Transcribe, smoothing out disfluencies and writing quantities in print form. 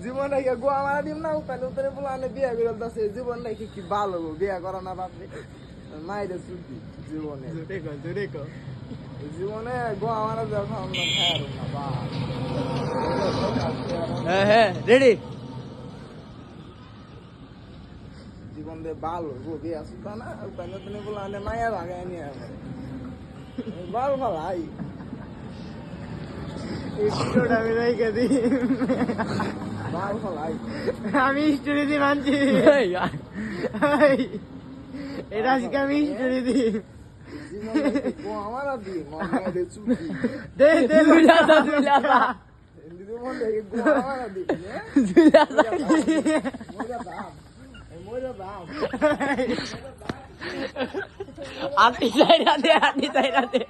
জীবনে গোয়া মারা দিম না তাহলে তোরে বলে আনে বিয়ে করে দিতেছে জীবন নাকি কি ভালো বিয়ে করা না বাপরে মাইরে ছুটি জীবনে জীবনে গোয়া মারা দেওয়া খাওয়ান না খায়ার না বা হ্যাঁ রেডি জীবন দিয়ে ভালো বিয়ে আসুতা না তাহলে তুমি বলে আনে মায়া ভাগায় নিয়ে ভালো ভালাই আমি রেখে দিই ভালো ভালাই আমি স্টোরি দি মানছি এটা আজকে আমি স্টোরি দি গোয়া মারা দিই মায়ের ছুটি দে দে মিলাতা জীবন থেকে গোয়া মারা দিই মরে দাম আটি চাইরা দে